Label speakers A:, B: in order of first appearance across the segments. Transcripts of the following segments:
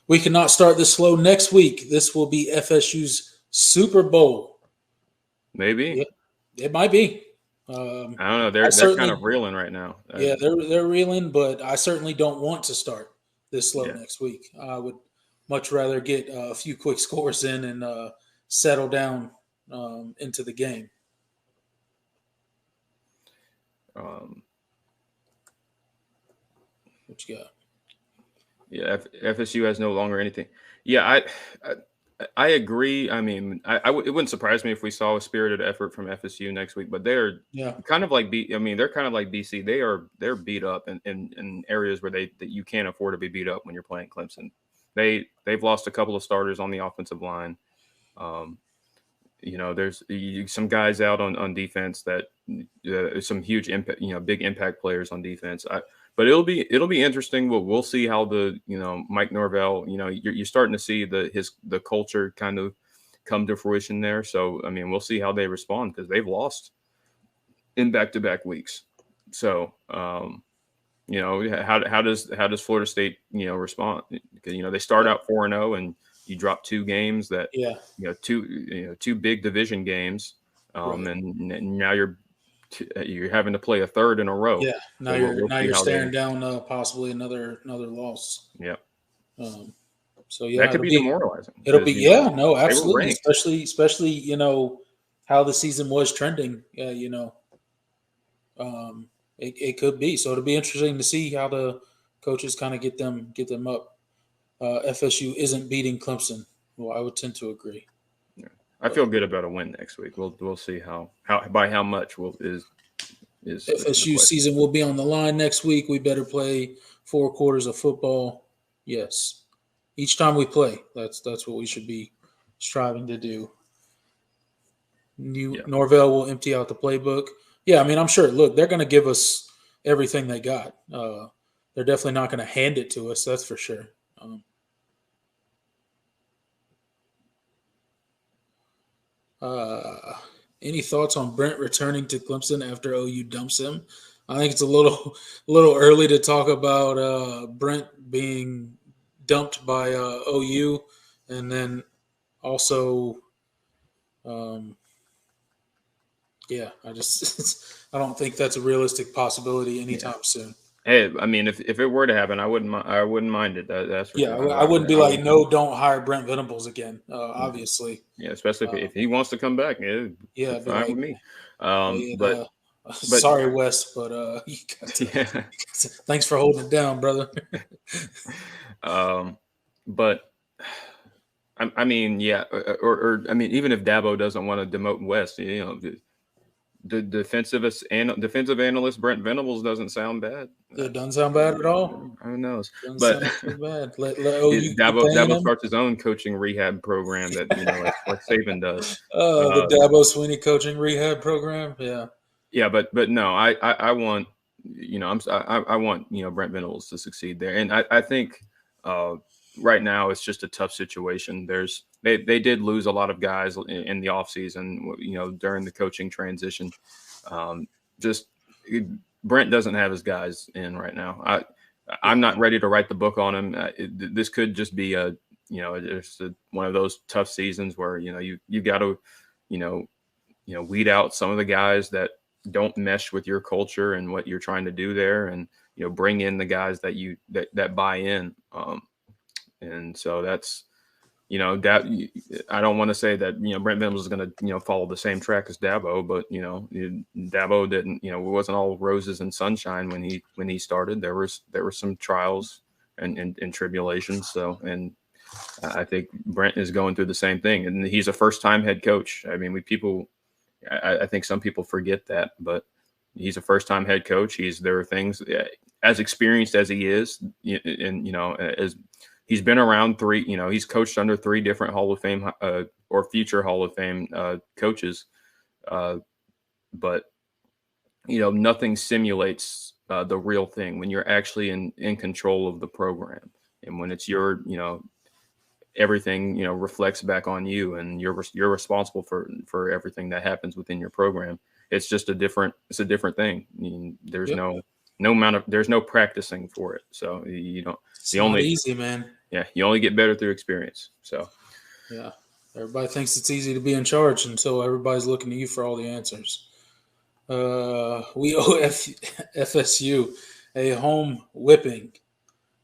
A: we cannot start this slow next week. This will be FSU's Super Bowl.
B: Maybe.
A: It might be.
B: I don't know. They're kind of reeling right now.
A: Yeah, they're reeling, but I certainly don't want to start this slow next week. I would much rather get a few quick scores in and settle down into the game. What you got?
B: Yeah, FSU has no longer anything. Yeah, I agree. I mean, it wouldn't surprise me if we saw a spirited effort from FSU next week, but they're kind of like they're kind of like BC. They're beat up in areas where that you can't afford to be beat up when you're playing Clemson. They've lost a couple of starters on the offensive line. There's some guys out on defense that some huge impact, big impact players on defense. But it'll be interesting. We'll see how Mike Norvell, you're starting to see the culture kind of come to fruition there. So I mean, we'll see how they respond because they've lost in back-to-back weeks. So how does Florida State respond? Because they start out 4-0 and you drop two games that two big division games, and now you're having to play a third in a row.
A: Yeah, now you're staring down possibly another loss.
B: Yeah.
A: So yeah,
B: that could be demoralizing.
A: It'll be absolutely, especially how the season was trending. It could be. So it'll be interesting to see how the coaches kind of get them up. FSU isn't beating Clemson. Well, I would tend to agree.
B: Yeah. I feel good about a win next week. We'll see how by how much is
A: FSU season will be on the line next week. We better play 4 quarters of football. Yes, each time we play, that's what we should be striving to do. Norvell will empty out the playbook. Yeah, I mean, I'm sure. Look, they're going to give us everything they got. They're definitely not going to hand it to us. That's for sure. Any thoughts on Brent returning to Clemson after OU dumps him? I think it's a little early to talk about Brent being dumped by OU, and then also, I don't think that's a realistic possibility anytime soon.
B: Hey, I mean, if it were to happen, I wouldn't mind it. That's for sure.
A: I wouldn't be like, no, don't hire Brent Venables again. Obviously.
B: Yeah, especially if he wants to come back. It's fine with me. But
A: sorry, Wes, but thanks for holding it down, brother.
B: But I mean, or I mean, even if Dabo doesn't want to demote Wes, the defensive analyst Brent Venables doesn't sound bad.
A: It doesn't sound bad at all.
B: Who knows?
A: Doesn't sound too bad.
B: Dabo starts his own coaching rehab program that like Saban does.
A: The Dabo Sweeney coaching rehab program. Yeah.
B: Yeah, but no, I want I want Brent Venables to succeed there, and I think right now it's just a tough situation. They did lose a lot of guys in the offseason, during the coaching transition. Brent doesn't have his guys in right now. I'm not ready to write the book on him. This could just be one of those tough seasons where you got to weed out some of the guys that don't mesh with your culture and what you're trying to do there, and bring in the guys that buy in. And so that's. I don't want to say that Brent Venables is going to follow the same track as Dabo, but Dabo didn't. It wasn't all roses and sunshine when he started. There were some trials and tribulations. So, and I think Brent is going through the same thing, and he's a first-time head coach. I mean, I think some people forget that, but he's a first-time head coach. There are things as experienced as he is, and as he's been around he's coached under 3 different Hall of Fame or future Hall of Fame coaches. But, nothing simulates the real thing when you're actually in control of the program. And when it's your, everything, reflects back on you, and you're responsible for everything that happens within your program. It's just a different thing. I mean, there's no practicing for it. So you don't.
A: It's not easy, man.
B: Yeah, you only get better through experience. So
A: Yeah. Everybody thinks it's easy to be in charge until everybody's looking to you for all the answers. We owe FSU a home whipping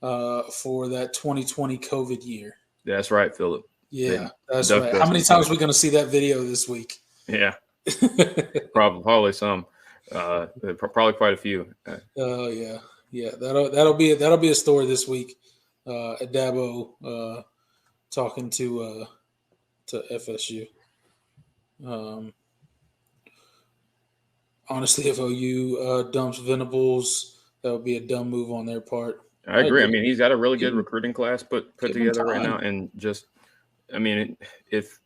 A: for that 2020 COVID year.
B: that's right, Philip.
A: Yeah,
B: They
A: that's
B: ducked
A: right. How
B: us
A: many
B: and
A: times are we
B: punished.
A: going to see that video this week?
B: Yeah, probably some. Probably quite a few.
A: Oh yeah, yeah. That'll be a story this week. At Dabo talking to FSU. Um, honestly, if OU dumps Venables, that would be a dumb move on their part.
B: I agree. I
A: Give,
B: mean, he's got a really
A: give
B: good
A: him
B: recruiting class put
A: give him
B: together right now,
A: time.
B: and just, I mean, if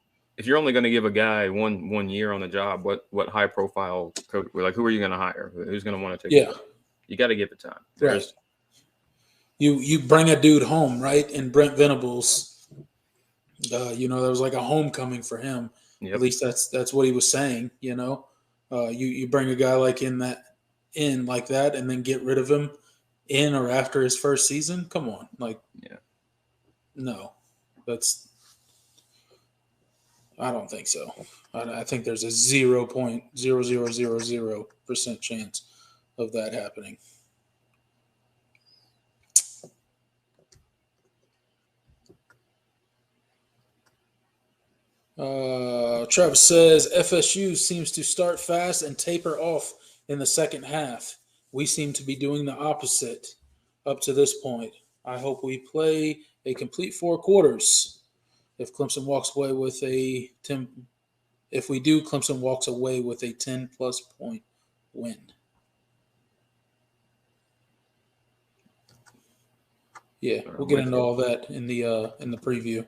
B: you're only going to give a guy one year on the job, what high profile coach, like, who are you going to hire? Who's going to want to take the
A: Yeah,
B: job? You got to give it time.
A: right.
B: There's
A: You bring a dude home, right? And Brent Venables, there was like a homecoming for him. At
B: Yep.
A: least that's what he was saying. You bring a guy like in like that, and then get rid of him in or after his first season. Come on, like
B: Yeah.
A: no, that's I don't think so. I think there's a 0.0000% chance of that happening. Travis says FSU seems to start fast and taper off in the second half. We seem to be doing the opposite up to this point. I hope we play a complete 4 quarters. If Clemson walks away with a 10, if we do, Clemson walks away with a 10+ point win. Yeah, we'll get into all that in the preview.